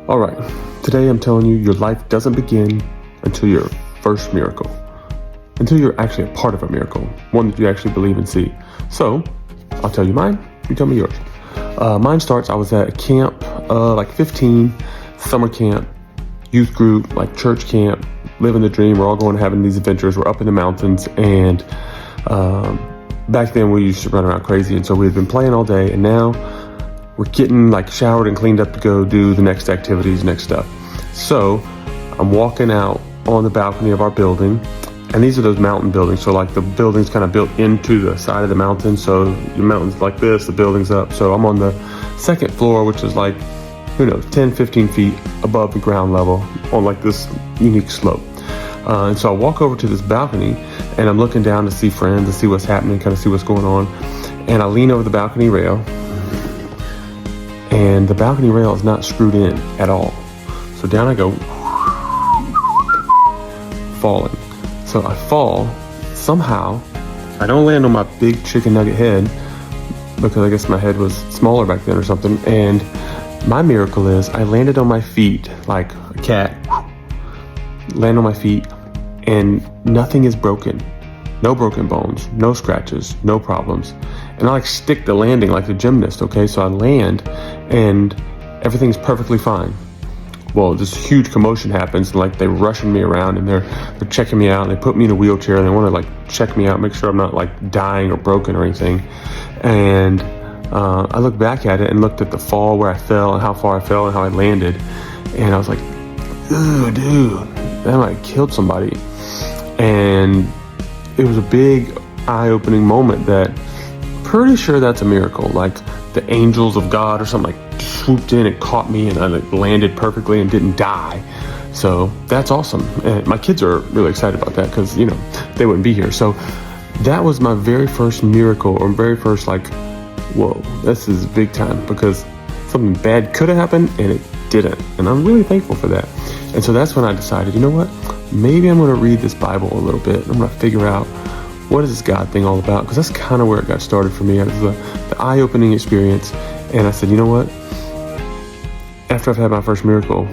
All right, today I'm telling you your life doesn't begin until your first miracle, until you're actually a part of a miracle, one that you actually believe and see. So I'll tell you mine, you tell me yours. Mine starts, I was at a camp, like 15, summer camp, youth group, like church camp, living the dream. We're all going having these adventures. We're up in the mountains, and back then we used to run around crazy, and so we had been playing all day, and now we're getting like showered and cleaned up to go do the next activities, next stuff. So I'm walking out on the balcony of our building, and these are those mountain buildings. So like the building's kind of built into the side of the mountain. So the mountain's like this, the building's up. So I'm on the second floor, which is like, 10, 15 feet above the ground level on like this unique slope. And so I walk over to this balcony, and I'm looking down to see friends, to see what's happening, kind of see what's going on. And I lean over the balcony rail, and the balcony rail is not screwed in at all. So down I go, falling. So I fall, somehow, I don't land on my big chicken nugget head, because I guess my head was smaller back then or something, and my miracle is I landed on my feet like a cat, land on my feet, and nothing is broken. No broken bones, no scratches, no problems. And I like stick the landing like a gymnast, okay? So I land and everything's perfectly fine. Well, this huge commotion happens, and like they're rushing me around, and they're checking me out, and they put me in a wheelchair, and they want to like check me out, make sure I'm not like dying or broken or anything. And I looked back at it and looked at the fall, where I fell and how far I fell and how I landed. And I was like, ooh, dude, that might have killed somebody. And it was a big eye-opening moment that pretty sure that's a miracle. Like the angels of God or something like swooped in and caught me, and I like landed perfectly and didn't die. So that's awesome. And my kids are really excited about that because, they wouldn't be here. So that was my very first miracle, or very first like, whoa, this is big time, because something bad could have happened and it didn't. And I'm really thankful for that. And so that's when I decided, you know what? Maybe I'm going to read this Bible a little bit. I'm going to figure out what is this God thing all about? Because that's kind of where it got started for me. It was the eye-opening experience. And I said, you know what? After I've had my first miracle,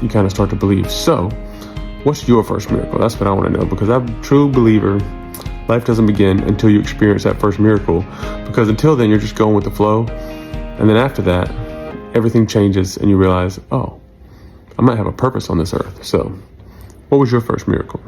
you kind of start to believe. So what's your first miracle? That's what I want to know, because I'm a true believer. Life doesn't begin until you experience that first miracle, because until then you're just going with the flow. And then after that, everything changes and you realize, oh, I might have a purpose on this earth. So what was your first miracle?